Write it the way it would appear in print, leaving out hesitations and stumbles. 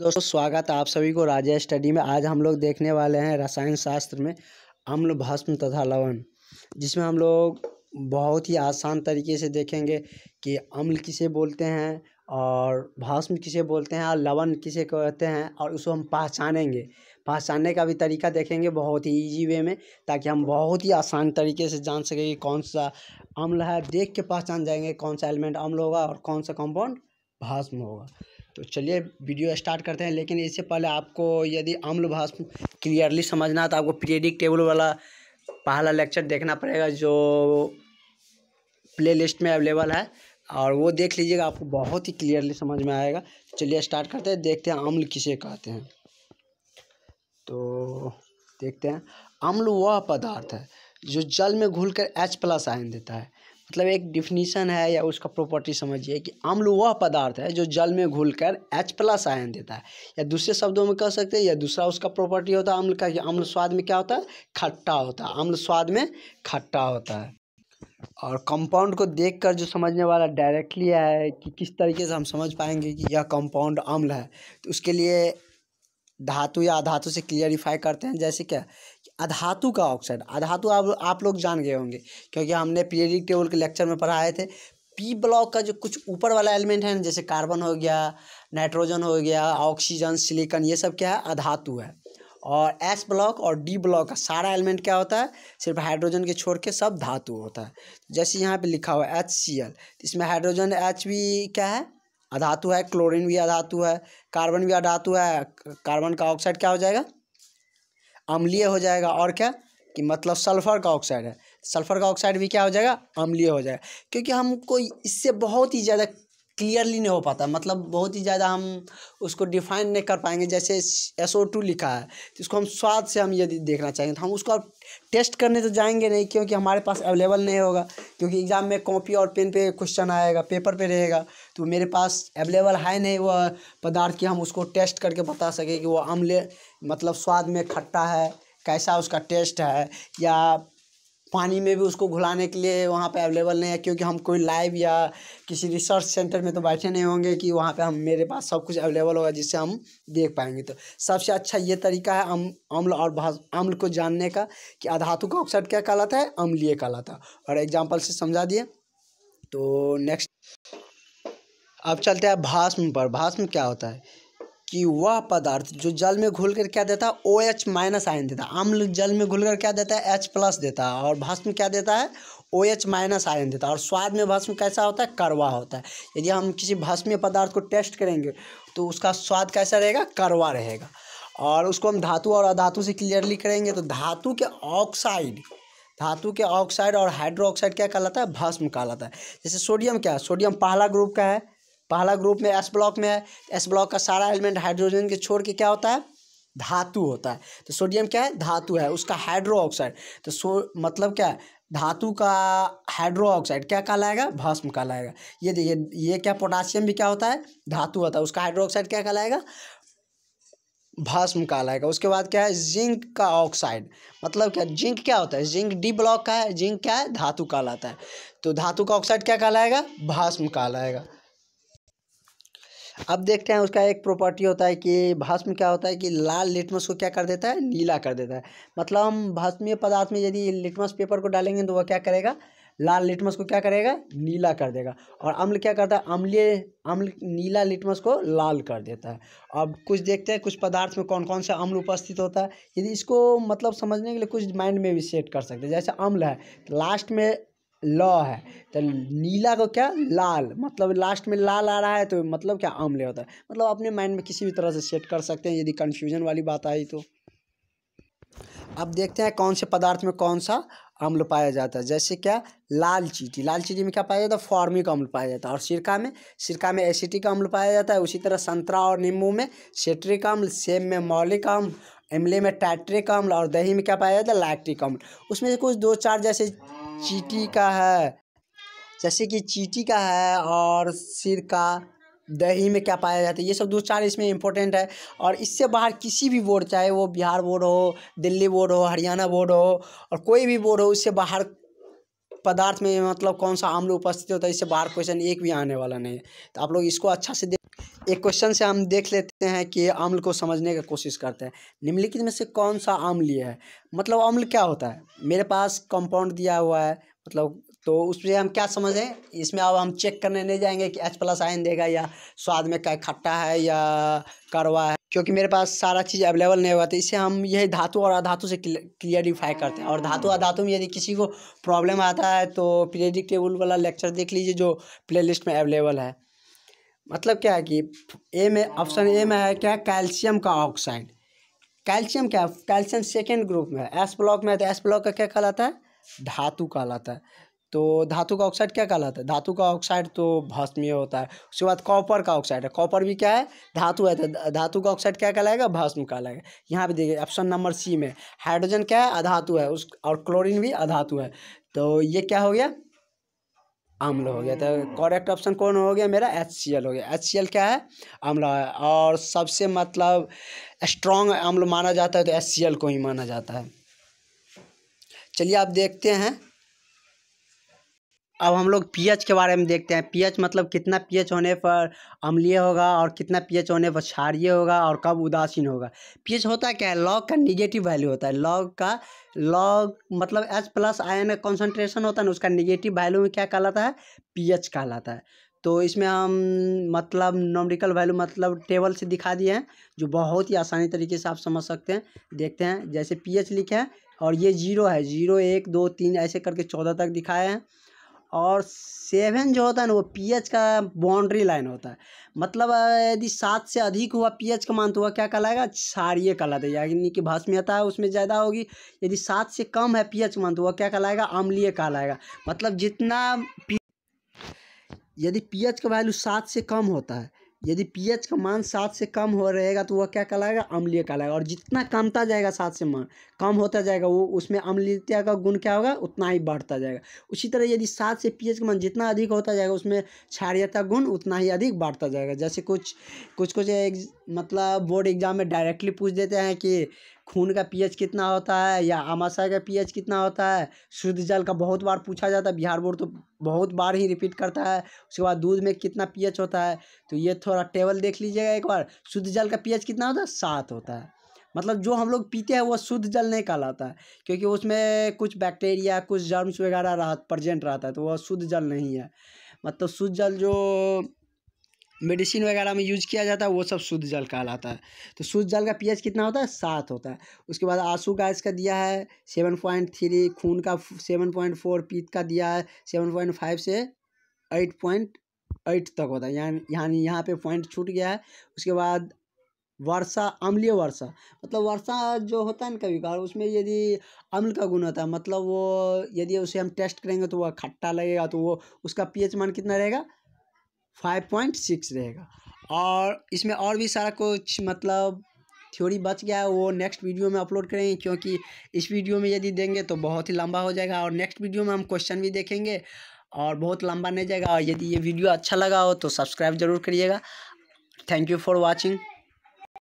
दोस्तों स्वागत है आप सभी को राजेश स्टडी में। आज हम लोग देखने वाले हैं रसायन शास्त्र में अम्ल, भस्म तथा लवण, जिसमें हम लोग बहुत ही आसान तरीके से देखेंगे कि अम्ल किसे बोलते हैं और भस्म किसे बोलते हैं और लवण किसे कहते हैं, और उसको हम पहचानेंगे। पहचानने का भी तरीका देखेंगे बहुत ही ईजी वे में, ताकि हम बहुत ही आसान तरीके से जान सकें कि कौन सा अम्ल है। देख के पहचान जाएंगे कौन सा एलिमेंट अम्ल होगा और कौन सा कंपाउंड भस्म होगा। तो चलिए वीडियो स्टार्ट करते हैं। लेकिन इससे पहले आपको यदि अम्ल भस्म क्लियरली समझना है तो आपको पीरियडिक टेबल वाला पहला लेक्चर देखना पड़ेगा, जो प्लेलिस्ट में अवेलेबल है, और वो देख लीजिएगा, आपको बहुत ही क्लियरली समझ में आएगा। चलिए स्टार्ट करते हैं, देखते हैं अम्ल किसे कहते हैं। तो देखते हैं, अम्ल वह पदार्थ है जो जल में घुलकर H+ आयन देता है। मतलब एक डिफिनीशन है या उसका प्रॉपर्टी समझिए कि अम्ल वह पदार्थ है जो जल में घुलकर H+ आयन देता है, या दूसरे शब्दों में कह सकते हैं, या दूसरा उसका प्रॉपर्टी होता है अम्ल का कि अम्ल स्वाद में क्या होता है, खट्टा होता है। अम्ल स्वाद में खट्टा होता है। और कंपाउंड को देखकर जो समझने वाला डायरेक्टली है कि किस तरीके से हम समझ पाएंगे कि यह कंपाउंड अम्ल है, तो उसके लिए धातु या अधातु से क्लियरिफाई करते हैं। जैसे क्या, अधातु का ऑक्साइड, अधातु आप लोग जान गए होंगे क्योंकि हमने पीरियडिक टेबल के लेक्चर में पढ़ाए थे। पी ब्लॉक का जो कुछ ऊपर वाला एलिमेंट है, जैसे कार्बन हो गया, नाइट्रोजन हो गया, ऑक्सीजन, सिलिकॉन, ये सब क्या है, अधातु है। और एस ब्लॉक और डी ब्लॉक का सारा एलिमेंट क्या होता है, सिर्फ हाइड्रोजन के छोड़ के सब धातु होता है। जैसे यहाँ पे लिखा हुआ है HCl, इसमें हाइड्रोजन H भी क्या है, अधातु है। क्लोरीन भी अधातु है, कार्बन भी अधातु है। कार्बन का ऑक्साइड क्या हो जाएगा, अम्लीय हो जाएगा। और क्या कि मतलब सल्फर का ऑक्साइड है, सल्फर का ऑक्साइड भी क्या हो जाएगा, अम्लीय हो जाएगा। क्योंकि हमको इससे बहुत ही ज़्यादा क्लियरली नहीं हो पाता, मतलब बहुत ही ज़्यादा हम उसको डिफाइन नहीं कर पाएंगे। जैसे SO2 लिखा है, तो इसको हम स्वाद से हम यदि देखना चाहेंगे तो हम उसको टेस्ट करने तो जाएंगे नहीं, क्योंकि हमारे पास अवेलेबल नहीं होगा। क्योंकि एग्ज़ाम में कॉपी और पेन पे क्वेश्चन आएगा, पेपर पे रहेगा, तो मेरे पास अवेलेबल है नहीं वह पदार्थ कि हम उसको टेस्ट करके बता सकें कि वो अम्ल मतलब स्वाद में खट्टा है, कैसा उसका टेस्ट है। या पानी में भी उसको घुलाने के लिए वहाँ पे अवेलेबल नहीं है, क्योंकि हम कोई लाइव या किसी रिसर्च सेंटर में तो बैठे नहीं होंगे कि वहाँ पे हम मेरे पास सब कुछ अवेलेबल होगा जिससे हम देख पाएंगे। तो सबसे अच्छा ये तरीका है अम्ल और अम्ल को जानने का कि अधातु का ऑक्साइड क्या कहलाता है, अम्लीय कहलाता है। और एग्जाम्पल से समझा दिए। तो नेक्स्ट अब चलते हैं भस्म पर। भस्म क्या होता है कि वह पदार्थ जो जल में घुलकर क्या देता है, OH- आयन देता है। अम्ल जल में घुलकर क्या देता है, H+ देता है, और भस्म क्या देता है, OH- आयन देता है। और स्वाद में भस्म कैसा होता है, कड़वा होता है। यदि हम किसी भस्मीय पदार्थ को टेस्ट करेंगे तो उसका स्वाद कैसा रहेगा, कड़वा रहेगा। और उसको हम धातु और अधातु से क्लियरली करेंगे तो धातु के ऑक्साइड और हाइड्रो ऑक्साइड क्या कहलाता है, भस्म कहलाता है। जैसे सोडियम क्या है, सोडियम पहला ग्रुप का है, पहला ग्रुप में S ब्लॉक में है। S ब्लॉक का सारा एलिमेंट हाइड्रोजन के छोड़ के क्या होता है, धातु होता है। तो सोडियम क्या है, धातु है, उसका हाइड्रो ऑक्साइड। तो मतलब क्या है, धातु का हाइड्रो ऑक्साइड क्या कहलाएगा, भस्म कहलाएगा। ये देखिए, ये क्या, पोटासियम भी क्या होता है, धातु होता है, उसका हाइड्रो ऑक्साइड क्या कहलाएगा, भस्म कहलाएगा। उसके बाद क्या है, जिंक का ऑक्साइड, मतलब क्या, जिंक क्या होता है, जिंक D ब्लॉक का है, जिंक क्या है, धातु कहलाता है। तो धातु का ऑक्साइड क्या कहलाएगा, भस्म कहलाएगा। अब देखते हैं उसका एक प्रॉपर्टी होता है कि भस्म क्या होता है कि लाल लिटमस को क्या कर देता है, नीला कर देता है। मतलब हम भस्मीय पदार्थ में यदि लिटमस पेपर को डालेंगे तो वह क्या करेगा, लाल लिटमस को क्या करेगा, नीला कर देगा। और अम्ल क्या करता है, अम्ल नीला लिटमस को लाल कर देता है। अब कुछ देखते हैं कुछ पदार्थ में कौन कौन सा अम्ल उपस्थित होता है। यदि इसको मतलब समझने के लिए कुछ माइंड में भी सेट कर सकते हैं। जैसे अम्ल है, लास्ट में ल है, तो नीला को क्या, लाल, मतलब लास्ट में लाल आ रहा है तो मतलब क्या, अम्ल होता है। मतलब अपने माइंड में किसी भी तरह से सेट कर सकते हैं यदि कन्फ्यूजन वाली बात आई तो। अब देखते हैं कौन से पदार्थ में कौन सा अम्ल पाया जाता है। जैसे क्या, लाल चींटी में क्या पाया जाता है, फॉर्मिक अम्ल पाया जाता है। और सिरका में एसिटिक अम्ल पाया जाता है। उसी तरह संतरा और नींबू में सिट्रिक अम्ल, सेब में मौलिक अम्ल, इमली में टाइट्रिक अम्ल, और दही में क्या पाया जाता है, लैक्टिक अम्ल। उसमें से कुछ 2-4 जैसे चींटी का है, जैसे कि चींटी का है, और सिरका, दही में क्या पाया जाता है, ये सब 2-4 इसमें इंपॉर्टेंट है। और इससे बाहर किसी भी बोर्ड, चाहे वो बिहार बोर्ड हो, दिल्ली बोर्ड हो, हरियाणा बोर्ड हो, और कोई भी बोर्ड हो, इससे बाहर पदार्थ में मतलब कौन सा अम्ल उपस्थित होता है, इससे बाहर क्वेश्चन एक भी आने वाला नहीं है। तो आप लोग इसको अच्छा से एक क्वेश्चन से हम देख लेते हैं कि अम्ल को समझने की कोशिश करते हैं। निम्नलिखित में से कौन सा अम्लीय है? मतलब अम्ल क्या होता है? मेरे पास कंपाउंड दिया हुआ है, मतलब तो उससे हम क्या समझें? इसमें अब हम चेक करने नहीं जाएंगे कि H+ आयन देगा या स्वाद में क्या खट्टा है या कड़वा है, क्योंकि मेरे पास सारा चीज़ अवेलेबल नहीं हुआ। तो इससे हम यही धातु और अधातु से क्लियरिफाई करते हैं। और धातु अधातु में यदि किसी को प्रॉब्लम आता है तो पीरियोडिक टेबल वाला लेक्चर देख लीजिए जो प्लेलिस्ट में अवेलेबल है। मतलब क्या है कि ए में ऑप्शन ए में है क्या? कैल्शियम का ऑक्साइड। कैल्शियम क्या? कैल्शियम सेकेंड ग्रुप में है, एस ब्लॉक में है। तो एस ब्लॉक का क्या कहलाता है? धातु कहलाता है। तो धातु का ऑक्साइड क्या कहलाता है? धातु का ऑक्साइड तो भस्मीय होता है। उसके बाद कॉपर का ऑक्साइड है, कॉपर भी क्या है? धातु है। तो धातु का ऑक्साइड क्या कहलाएगा? भस्म कहलाएगा। यहाँ पे देखिए ऑप्शन नंबर सी में हाइड्रोजन क्या है? अधातु है उस, और क्लोरीन भी अधातु है। तो ये क्या हो गया? अम्ल हो गया। तो करेक्ट ऑप्शन कौन हो गया मेरा? HCl हो गया। HCl क्या है? अम्ल है। और सबसे मतलब स्ट्रॉन्ग अम्ल माना जाता है तो HCl को ही माना जाता है। चलिए आप देखते हैं, अब हम लोग पीएच के बारे में देखते हैं। पीएच मतलब कितना पीएच होने पर अम्लीय होगा और कितना पीएच होने पर क्षारीय होगा और कब उदासीन होगा। पीएच होता क्या है? लॉग का निगेटिव वैल्यू होता है। लॉग मतलब H+ आयन का कॉन्सेंट्रेशन होता है ना, उसका निगेटिव वैल्यू में क्या कहलाता है? पीएच कहलाता है। तो इसमें हम मतलब न्यूमेरिकल वैल्यू मतलब टेबल से दिखा दिए हैं, जो बहुत ही आसानी तरीके से आप समझ सकते हैं। देखते हैं, जैसे पीएच लिखे हैं और ये 0 है, 0 1 2 3 ऐसे करके 14 तक दिखाए हैं। और 7 जो होता है ना, वो पीएच का बाउंड्री लाइन होता है। मतलब यदि 7 से अधिक हुआ पीएच का मान तो वह क्या कहलाएगा? क्षारीय कहलाता है, यानी कि भस्मीयता है उसमें ज़्यादा होगी। यदि 7 से कम है पीएच मान तो वह क्या कहलाएगा? अम्लीय कहलाएगा। मतलब यदि पीएच का वैल्यू 7 से कम होता है, यदि पीएच का मान 7 से कम हो रहेगा तो वह क्या कहलाएगा? अम्लीय कहलाएगा। और जितना कमता जाएगा 7 से मान कम होता जाएगा, वो उसमें अम्लीयता का गुण क्या होगा? उतना ही बढ़ता जाएगा। उसी तरह यदि 7 से पीएच का मान जितना अधिक होता जाएगा, उसमें क्षारीयता गुण उतना ही अधिक बढ़ता जाएगा। जैसे कुछ मतलब बोर्ड एग्जाम में डायरेक्टली पूछ देते हैं कि खून का पीएच कितना होता है या आमाशय का पीएच कितना होता है। शुद्ध जल का बहुत बार पूछा जाता है, बिहार बोर्ड तो बहुत बार ही रिपीट करता है। उसके बाद दूध में कितना पीएच होता है, तो ये थोड़ा टेबल देख लीजिएगा एक बार। शुद्ध जल का पीएच कितना होता है? 7 होता है। मतलब जो हम लोग पीते हैं वो शुद्ध जल नहीं कहलाता है, क्योंकि उसमें कुछ बैक्टीरिया कुछ जर्म्स वगैरह प्रेजेंट रहता है, तो वह शुद्ध जल नहीं है। मतलब शुद्ध जल जो मेडिसिन वगैरह में यूज किया जाता है वो सब शुद्ध जल कहलाता है। तो शुद्ध जल का पीएच कितना होता है? 7 होता है। उसके बाद आंसू गैस का दिया है 7.3, खून का 7.4, पीत का दिया है 7.5 से 8.8 तक होता है। यानी यहाँ पे पॉइंट छूट गया है। उसके बाद वर्षा, अम्लीय वर्षा मतलब वर्षा जो होता है ना कभी कभार, उसमें यदि अम्ल का गुण होता है, मतलब वो यदि उसे हम टेस्ट करेंगे तो वह खट्टा लगेगा, तो वो उसका पीएच मान कितना रहेगा? 5.6 रहेगा। और इसमें और भी सारा कुछ मतलब थ्योरी बच गया है, वो नेक्स्ट वीडियो में अपलोड करेंगे, क्योंकि इस वीडियो में यदि देंगे तो बहुत ही लंबा हो जाएगा। और नेक्स्ट वीडियो में हम क्वेश्चन भी देखेंगे और बहुत लंबा नहीं जाएगा। और यदि ये वीडियो अच्छा लगा हो तो सब्सक्राइब ज़रूर करिएगा। Thank you for watching.